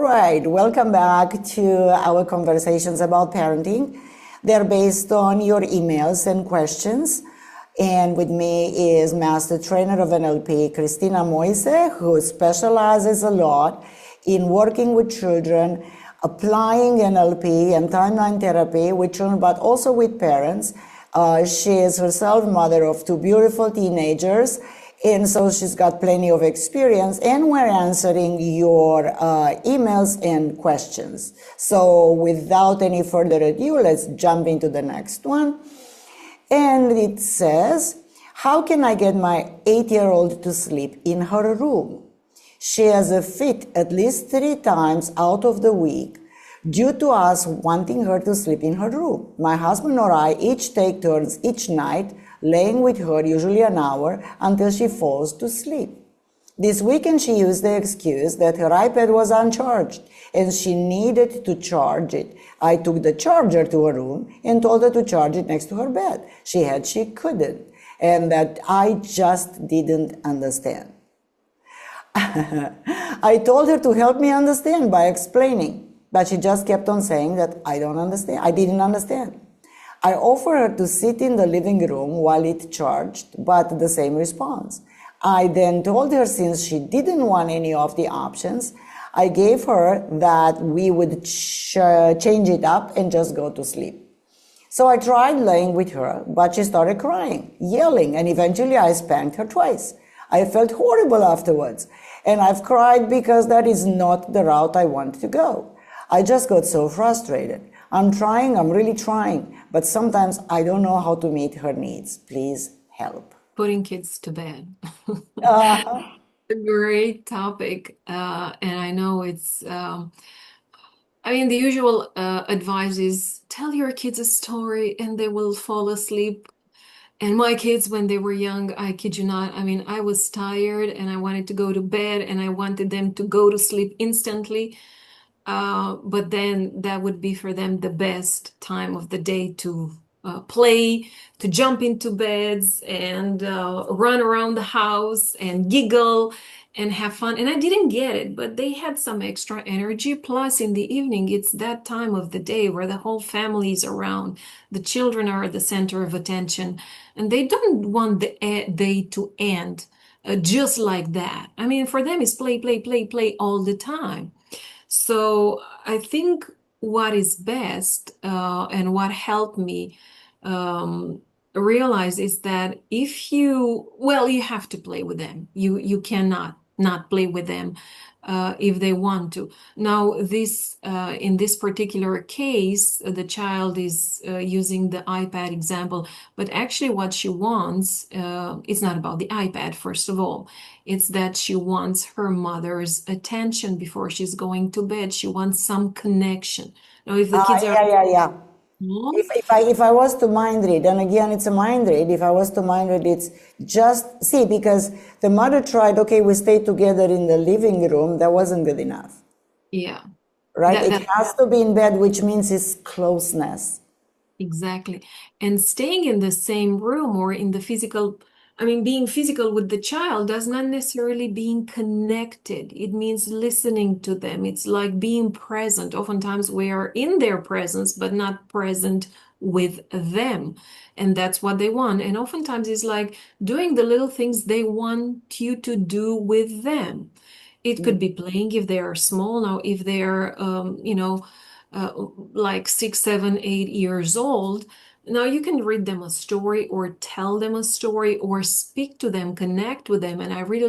right, welcome back to our conversations about parenting. They're based on your emails and questions. And with me is Master Trainer of NLP, Cristina Moise, who specializes a lot in working with children, applying NLP and timeline therapy with children, but also with parents. She is herself mother of two beautiful teenagers, and so she's got plenty of experience, and we're answering your emails and questions. So without any further ado, let's jump into the next one. And it says, how can I get my 8-year-old to sleep in her room? She has a fit at least 3 times out of the week due to us wanting her to sleep in her room. My husband or I each take turns each night laying with her, usually an hour, until she falls to sleep. This weekend she used the excuse that her iPad was uncharged and she needed to charge it. I took the charger to her room and told her to charge it next to her bed. She couldn't, and that I just didn't understand. I told her to help me understand by explaining, but she just kept on saying that I didn't understand. I offered her to sit in the living room while it charged, but the same response. I then told her since she didn't want any of the options, I gave her that we would change it up and just go to sleep. So I tried laying with her, but she started crying, yelling, and eventually I spanked her twice. I felt horrible afterwards, and I've cried because that is not the route I want to go. I just got so frustrated. I'm really trying, but sometimes I don't know how to meet her needs. Please help. Putting kids to bed. Uh, A great topic. And I know it's, the usual advice is tell your kids a story and they will fall asleep. And my kids, when they were young, I kid you not, I was tired and I wanted to go to bed and I wanted them to go to sleep instantly. But then that would be for them the best time of the day to play, to jump into beds and run around the house and giggle and have fun. And I didn't get it, but they had some extra energy. Plus, in the evening, it's that time of the day where the whole family is around. The children are at the center of attention, and they don't want the day to end just like that. For them, it's play, play, play, play all the time. So I think what is best and what helped me realize is that you have to play with them. You cannot not play with them if they want to. Now, in this particular case, the child is using the iPad example, but actually what she wants, it's not about the iPad, first of all. It's that she wants her mother's attention before she's going to bed. She wants some connection. Now, if the kids are yeah. small, If I was to mind read, and again, it's a mind read. If I was to mind read, it's just, see, because the mother tried, okay, we stay together in the living room. That wasn't good enough, yeah, right? that, It that has to be in bed, which means it's closeness. exactly. And staying in the same room or in the physical, being physical with the child does not necessarily being connected. It means listening to them. It's like being present. Oftentimes we are in their presence, but not present with them. And that's what they want. And oftentimes it's like doing the little things they want you to do with them. It could be playing if they are small. Now, if they're, uh, like 6, 7, 8 years old, now you can read them a story or tell them a story or speak to them, connect with them. And I really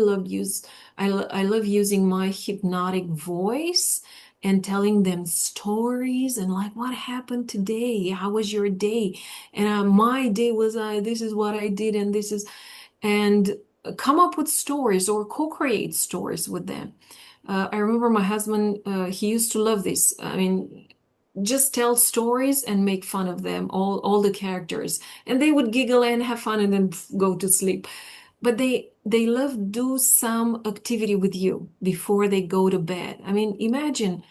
I love using my hypnotic voice and telling them stories and like, what happened today? How was your day? And my day was, this is what I did, and this is, and come up with stories or co-create stories with them. I remember my husband, he used to love this. Just tell stories and make fun of them, all the characters. And they would giggle and have fun and then go to sleep. But they love do some activity with you before they go to bed. Imagine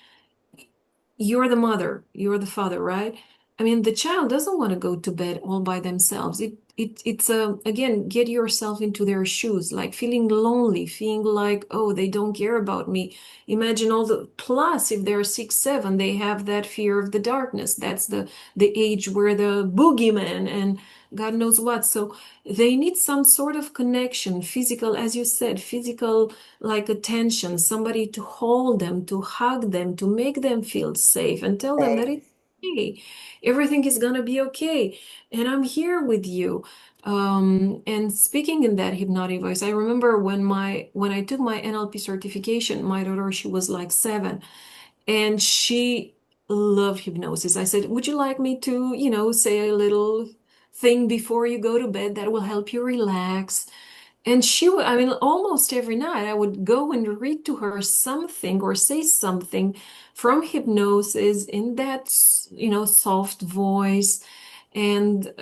you're the mother, you're the father, right? The child doesn't want to go to bed all by themselves. it's again, get yourself into their shoes, like feeling lonely, feeling like, oh, they don't care about me. Imagine all the plus if they're 6, 7, they have that fear of the darkness. That's the age where the boogeyman and God knows what. So they need some sort of connection, physical, as you said, physical like attention, somebody to hold them, to hug them, to make them feel safe and tell them that it's okay. Everything is gonna be okay. And I'm here with you. And speaking in that hypnotic voice, I remember when I took my NLP certification, my daughter, she was like 7, and she loved hypnosis. I said, would you like me to, say a little thing before you go to bed that will help you relax? And she would, I mean, almost every night I would go and read to her something or say something from hypnosis in that, soft voice and,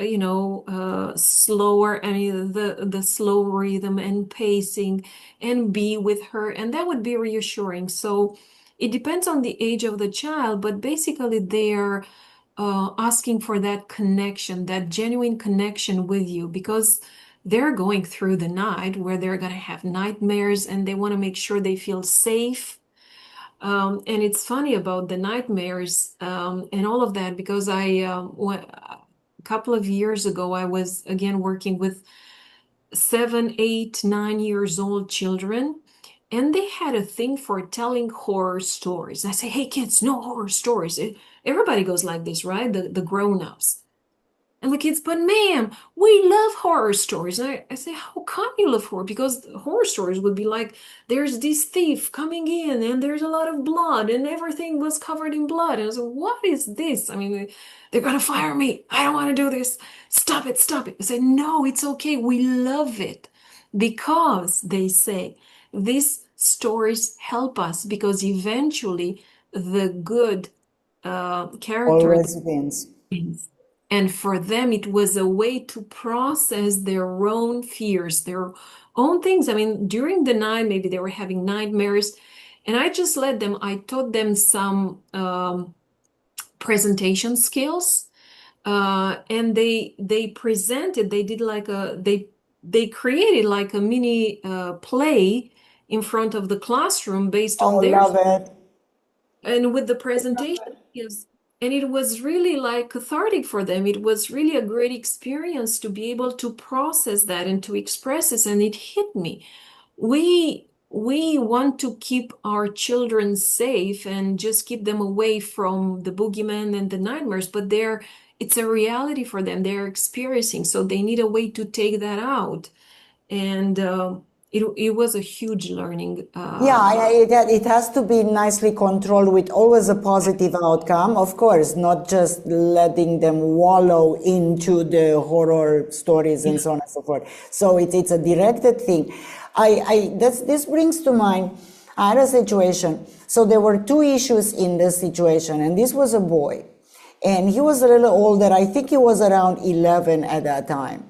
slower, I mean, the slow rhythm and pacing and be with her. And that would be reassuring. So it depends on the age of the child, but basically they're asking for that connection, that genuine connection with you, because they're going through the night where they're going to have nightmares and they want to make sure they feel safe. And it's funny about the nightmares and all of that, because a couple of years ago, I was again working with 7, 8, 9 years old children. And they had a thing for telling horror stories. I say, hey kids, no horror stories. Everybody goes like this, right? The grown-ups. And the kids, but ma'am, we love horror stories. And I say, how come you love horror? Because horror stories would be like, there's this thief coming in and there's a lot of blood and everything was covered in blood. And I said, what is this? I mean, they're going to fire me. I don't want to do this. Stop it, stop it. I said, no, it's okay. We love it because they say these stories help us because eventually the good character Always wins. wins. And for them, it was a way to process their own fears, their own things. I mean, during the night, maybe they were having nightmares. And I just I taught them some presentation skills. And they presented, they did like they created like a mini play in front of the classroom based on Oh, their love it. and with the presentation skills. And it was really like cathartic for them. It was really a great experience to be able to process that and to express it. And it hit me. We want to keep our children safe and just keep them away from the boogeyman and the nightmares, but it's a reality for them. They're experiencing, so they need a way to take that out. And it was a huge learning. Yeah, it has to be nicely controlled with always a positive outcome, of course, not just letting them wallow into the horror stories and so on and so forth. So it's a directed thing. This brings to mind, I had a situation. So there were 2 issues in this situation, and this was a boy. And he was a little older. I think he was around 11 at that time.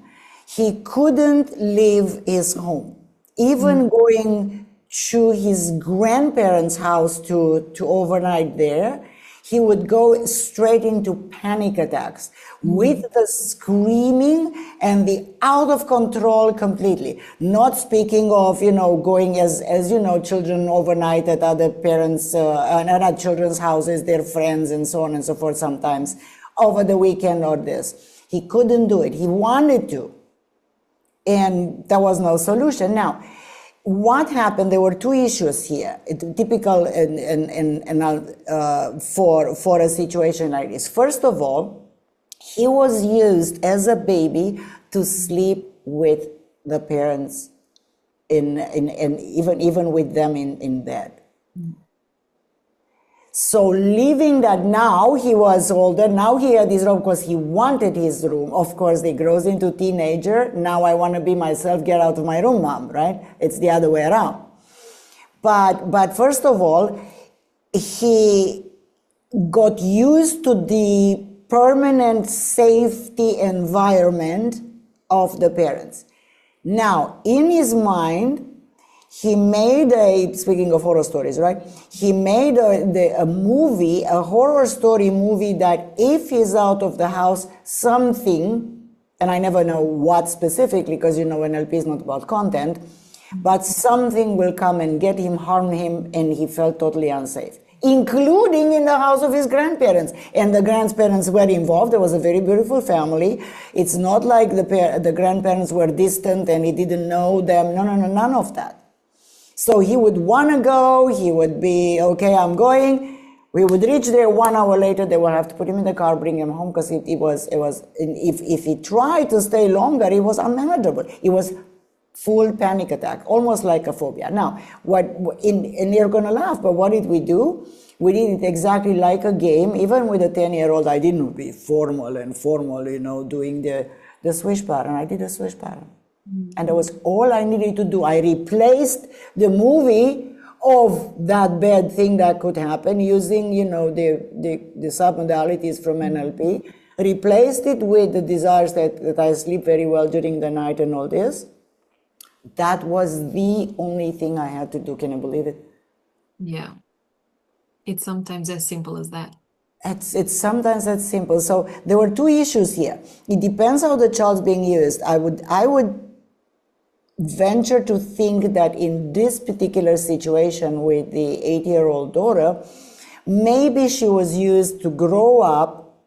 He couldn't leave his home. Even going to his grandparents' house to overnight there, he would go straight into panic attacks with the screaming and the out of control completely. Not speaking of, going as children overnight at other parents, and at children's houses, their friends and so on and so forth sometimes over the weekend or this. He couldn't do it. He wanted to. And there was no solution. Now, what happened? There were 2 issues here, typical for a situation like this. First of all, he was used as a baby to sleep with the parents, and even with them in bed. So leaving that, now he was older, now he had his room because he wanted his room. Of course, he grows into teenager. Now I want to be myself, get out of my room, mom, right? It's the other way around. But first of all, he got used to the permanent safety environment of the parents. Now, in his mind, he made speaking of horror stories, right? He made a movie, a horror story movie, that if he's out of the house, something, and I never know what specifically, because NLP is not about content, but something will come and get him, harm him, and he felt totally unsafe, including in the house of his grandparents. And the grandparents were involved. There was a very beautiful family. It's not like the grandparents were distant and he didn't know them. No, none of that. So he would want to go. He would be, okay, I'm going. We would reach there 1 hour later. They would have to put him in the car, bring him home, because if he tried to stay longer, it was unmanageable. It was full panic attack, almost like a phobia. Now, and you're going to laugh, but what did we do? We did it exactly like a game. Even with a 10-year-old, I didn't be formal, doing the swish pattern. I did a swish pattern. And that was all I needed to do. I replaced the movie of that bad thing that could happen using, the submodalities from NLP, replaced it with the desires that I sleep very well during the night and all this. That was the only thing I had to do. Can you believe it? Yeah. It's sometimes as simple as that. It's sometimes that simple. So there were two issues here. It depends how the child's being used. I would venture to think that in this particular situation with the 8-year-old daughter, maybe she was used to grow up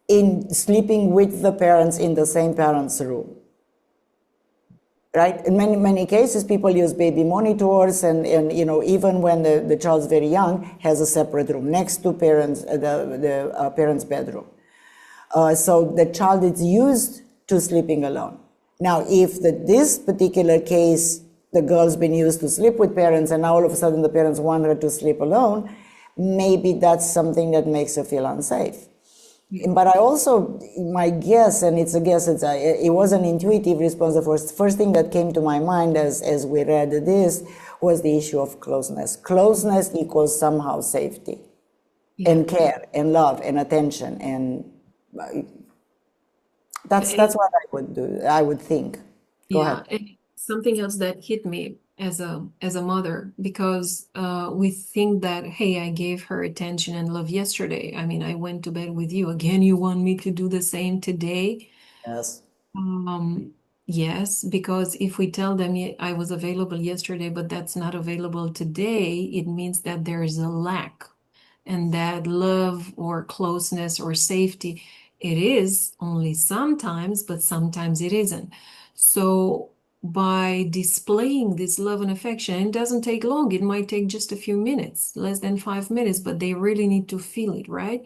in sleeping with the parents in the same parents' room. Right? In many cases, people use baby monitors, and even when the child's very young, has a separate room next to parents, the parents' bedroom. So the child is used to sleeping alone. Now, if this particular case, the girl's been used to sleep with parents, and now all of a sudden the parents want her to sleep alone, maybe that's something that makes her feel unsafe. But I also, my guess, and it's a guess, it was an intuitive response. The first thing that came to my mind as we read this was the issue of closeness. Closeness equals somehow safety, and care, and love, and attention, and that's what I would do. I would think. Go ahead. And something else that hit me as a mother, because we think that, hey, I gave her attention and love yesterday. I mean, I went to bed with you. Again, you want me to do the same today? Yes. Yes, because if we tell them I was available yesterday, but that's not available today, it means that there is a lack, and that love or closeness or safety, it is only sometimes, but sometimes it isn't. So by displaying this love and affection, it doesn't take long. It might take just a few minutes, less than 5 minutes, but they really need to feel it, right?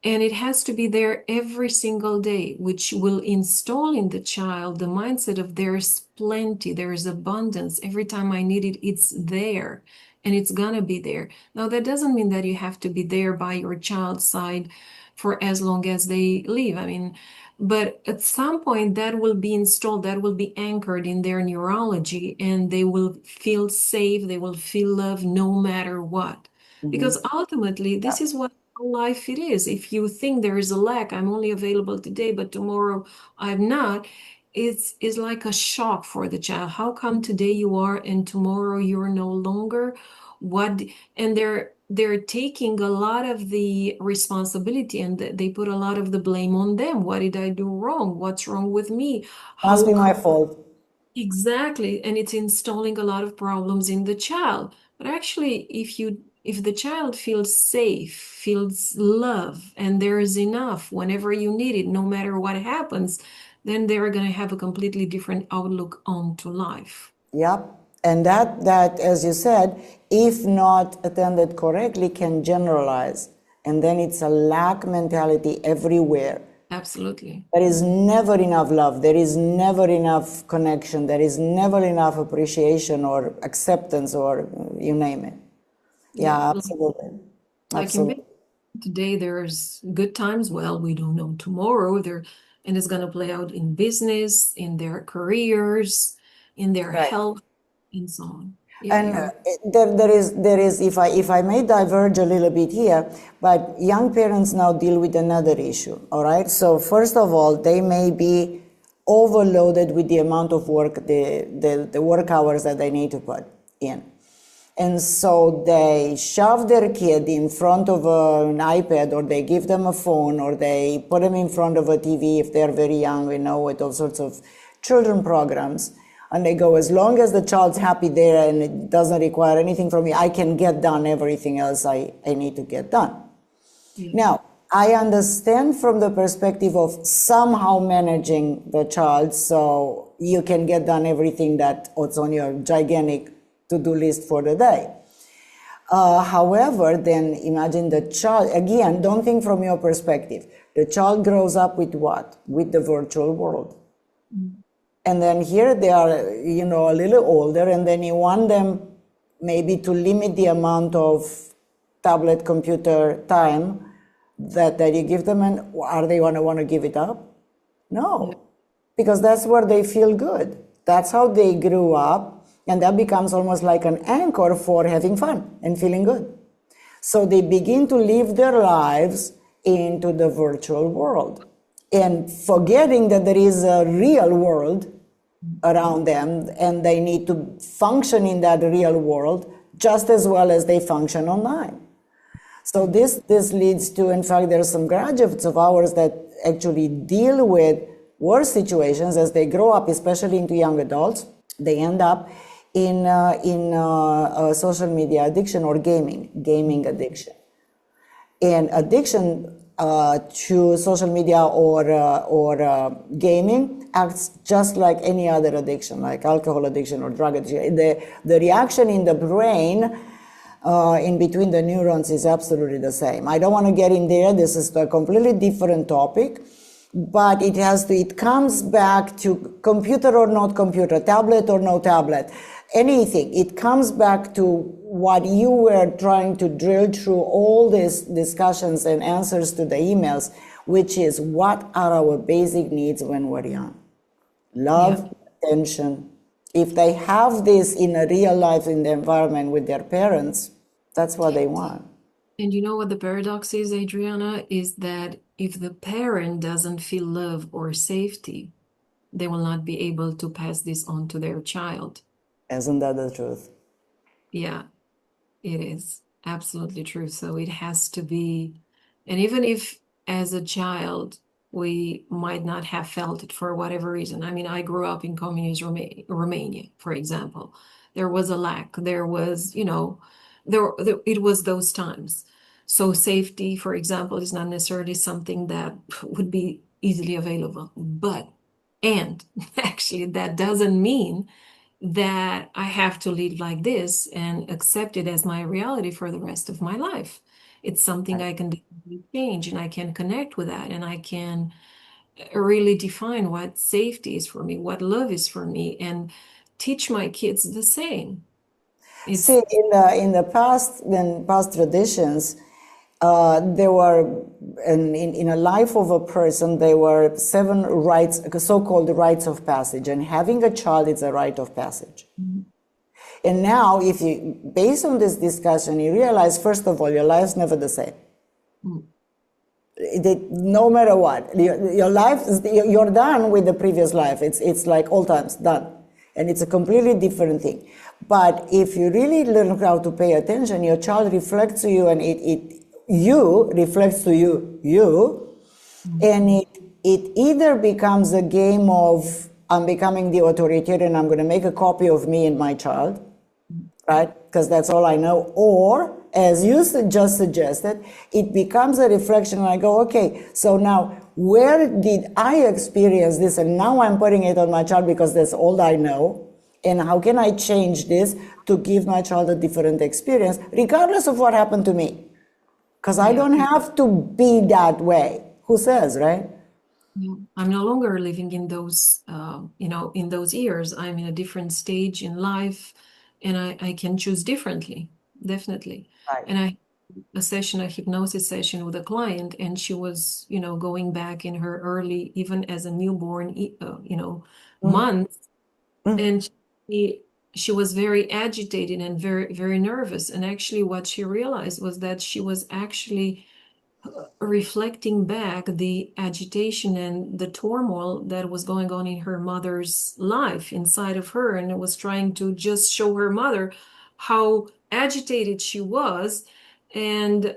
And it has to be there every single day, which will install in the child the mindset of there's plenty, there's abundance. Every time I need it, it's there, and it's gonna be there. Now, that doesn't mean that you have to be there by your child's side for as long as they live. I mean, but at some point that will be installed, that will be anchored in their neurology, and they will feel safe, they will feel love no matter what. Because ultimately, this is what life it is. If you think there is a lack, I'm only available today, but tomorrow I'm not, it's like a shock for the child. How come today you are and tomorrow you're no longer? And they're taking a lot of the responsibility, and they put a lot of the blame on them. What did I do wrong? What's wrong with me? Must be my fault. Exactly. And it's installing a lot of problems in the child. But actually, if the child feels safe, feels love, and there is enough whenever you need it, no matter what happens, then they're going to have a completely different outlook onto life. Yep. And that, as you said, if not attended correctly, can generalize. And then it's a lack mentality everywhere. Absolutely. There is never enough love. There is never enough connection. There is never enough appreciation or acceptance, or you name it. Yeah, absolutely. Like in business, today there's good times. Well, we don't know tomorrow. And it's going to play out in business, in their careers, in their health, and so on. And there is if I may diverge a little bit here, but young parents now deal with another issue. All right. So first of all, they may be overloaded with the amount of work, the work hours that they need to put in. And so they shove their kid in front of an iPad, or they give them a phone, or they put them in front of a TV if they're very young, with all sorts of children programs. And they go, as long as the child's happy there and it doesn't require anything from me, I can get done everything else I need to get done. Yeah. Now, I understand from the perspective of somehow managing the child so you can get done everything what's on your gigantic to-do list for the day. However, then imagine the child, again, don't think from your perspective. The child grows up with what? With the virtual world. Mm-hmm. And then here they are, a little older, and then you want them maybe to limit the amount of tablet computer time that you give them, and are they going to want to give it up? No, because that's where they feel good. That's how they grew up, and that becomes almost like an anchor for having fun and feeling good. So they begin to live their lives into the virtual world and forgetting that there is a real world around them, and they need to function in that real world just as well as they function online. So this leads to, in fact, there are some graduates of ours that actually deal with worse situations as they grow up, especially into young adults. They end up in social media addiction or gaming addiction. And addiction to social media or gaming acts just like any other addiction, like alcohol addiction or drug addiction. The reaction in the brain in between the neurons is absolutely the same. I don't want to get in there. This is a completely different topic, but it comes back to computer or not computer, tablet or no tablet, anything. It comes back to what you were trying to drill through all these discussions and answers to the emails, which is, what are our basic needs when we're young? Love, attention. If they have this in a real life in the environment with their parents, that's what they want. And you know what the paradox is, Adriana, is that if the parent doesn't feel love or safety, they will not be able to pass this on to their child. Isn't that the truth? Yeah, it is absolutely true. So it has to be, and even if as a child, we might not have felt it for whatever reason. I mean, I grew up in communist Romania, for example. There was a lack. There was, it was those times. So safety, for example, is not necessarily something that would be easily available. And actually, that doesn't mean that I have to live like this and accept it as my reality for the rest of my life. It's something I can definitely change, and I can connect with that, and I can really define what safety is for me, what love is for me, and teach my kids the same. See, in the past traditions, there were in a life of a person, there were 7 rites, so-called rites of passage, and having a child is a rite of passage. Mm-hmm. And now, based on this discussion, you realize, first of all, your life's never the same. No matter what, your life, you're done with the previous life. It's like all times done, and it's a completely different thing. But if you really learn how to pay attention, your child reflects to you, and you reflects to you, and it either becomes a game of, I'm becoming the authoritarian, I'm going to make a copy of me and my child, right? Because that's all I know. Or, as you just suggested, it becomes a reflection, and I go, okay, so now where did I experience this, and now I'm putting it on my child because that's all I know, and how can I change this to give my child a different experience, regardless of what happened to me? Because I don't have to be that way. Who says, right? Yeah. I'm no longer living in those, in those years. I'm in a different stage in life, and I can choose differently, definitely. Right. And I a hypnosis session with a client, and she was, going back in her early, even as a newborn, month, and she was very agitated and very, very nervous. And actually what she realized was that she was actually reflecting back the agitation and the turmoil that was going on in her mother's life inside of her, and it was trying to just show her mother how agitated she was, and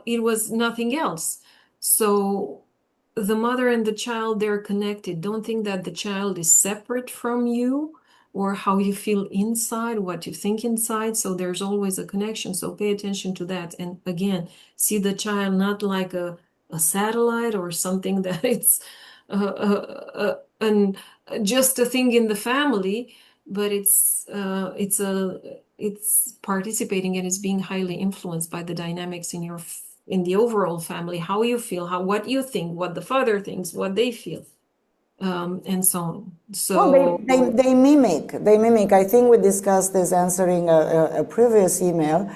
it was nothing else. So the mother and the child, they're connected. Don't think that the child is separate from you or how you feel inside, what you think inside. So there's always a connection. So pay attention to that. And again, see the child not like a satellite or something that it's just a thing in the family, but it's participating and it's being highly influenced by the dynamics in the overall family, how you feel, what you think, what the father thinks, what they feel, and so on. Well, So they mimic. They mimic. I think we discussed this answering a previous email,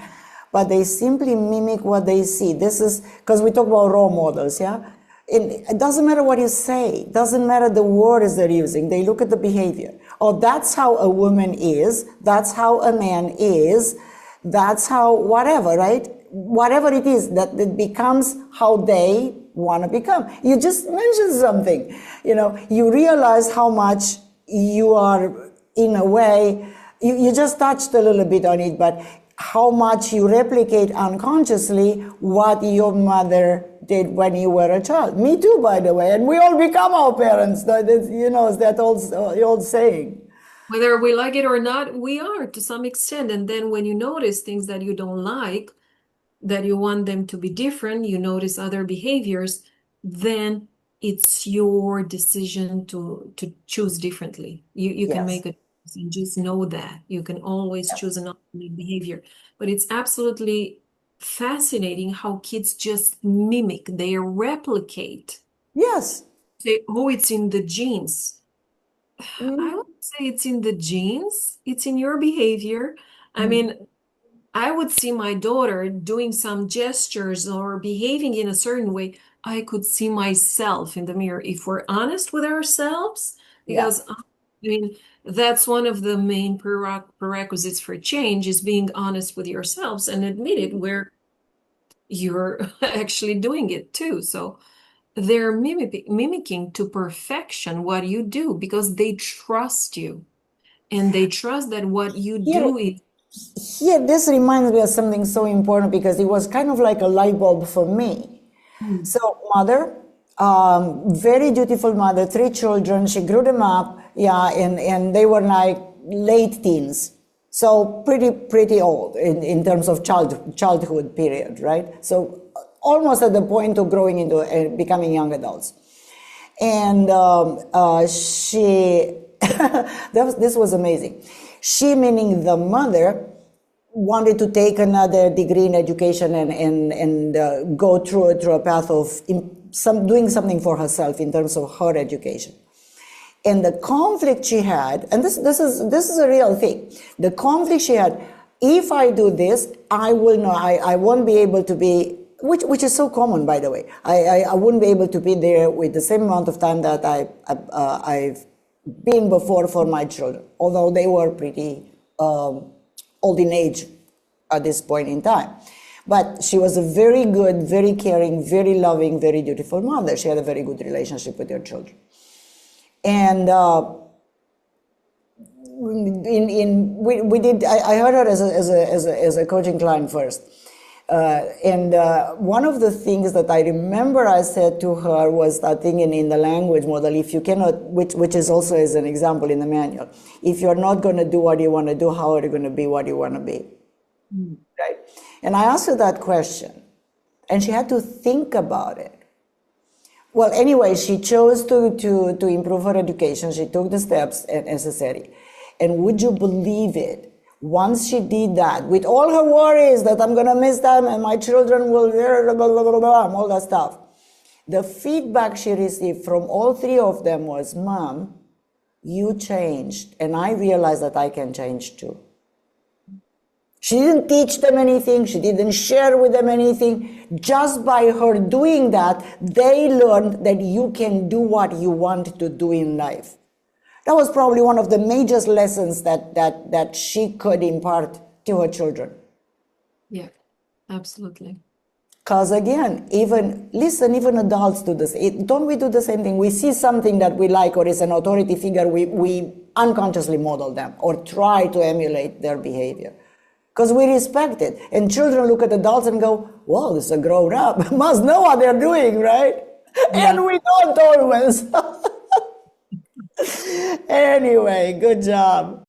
but they simply mimic what they see. This is because we talk about role models, yeah? It doesn't matter what you say. It doesn't matter the words they're using. They look at the behavior. Oh, that's how a woman is. That's how a man is. That's how whatever, right? Whatever it is, that it becomes how they want to become. You just mentioned something. You realize how much you are, in a way, you just touched a little bit on it, but how much you replicate unconsciously what your mother did when you were a child. Me too, by the way. And we all become our parents. It's that old saying. whether we like it or not, we are to some extent. And then when you notice things that you don't like, that you want them to be different, you notice other behaviors, then it's your decision to choose differently. You can Yes. make a choice and just know that. You can always choose an alternate behavior. But it's absolutely fascinating how kids just mimic, they replicate. Yes. Say, oh, it's in the genes. I would say it's in the genes, it's in your behavior. I mean, I would see my daughter doing some gestures or behaving in a certain way. I could see myself in the mirror if we're honest with ourselves, Yeah. because I mean, that's one of the main prerequisites for change is being honest with yourselves and admit it where you're actually doing it too. So they're mimicking to perfection what you do because they trust you and they trust that what you Here, do is. here, this reminds me of something so important because it was kind of like a light bulb for me. Hmm. So, mother, very dutiful mother, 3 children. She grew them up, yeah, and they were like late teens. So pretty old in terms of childhood period, right? So almost at the point of growing into becoming young adults. And this was amazing. She, meaning the mother, wanted to take another degree in education and go through a path of doing something for herself in terms of her education. And the conflict she had, and this is a real thing. The conflict she had, if I do this, I will not. I won't be able to be, which is so common, by the way. I wouldn't be able to be there with the same amount of time that I've been before for my children, although they were pretty old in age at this point in time. But she was a very good, very caring, very loving, very dutiful mother. She had a very good relationship with her children. And we did. I heard her as a coaching client first, and one of the things that I remember I said to her was that thing in the language model. If you cannot, which is also as an example in the manual, if you're not going to do what you want to do, how are you going to be what you want to be, right? And I asked her that question, and she had to think about it. Well, anyway, she chose to improve her education. She took the steps necessary. And would you believe it? Once she did that, with all her worries that I'm going to miss them and my children will, blah, blah, blah, blah, blah, all that stuff, the feedback she received from all 3 of them was, Mom, you changed. And I realized that I can change too. She didn't teach them anything. She didn't share with them anything. Just by her doing that, they learned that you can do what you want to do in life. That was probably one of the major lessons that she could impart to her children. Yeah, absolutely. Because again, even adults do this. Don't we do the same thing? We see something that we like or is an authority figure, we unconsciously model them or try to emulate their behavior. because we respect it. And children look at adults and go, "Whoa, this is a grown up. Must know what they're doing, right?" Yeah. And we don't always. Anyway, good job.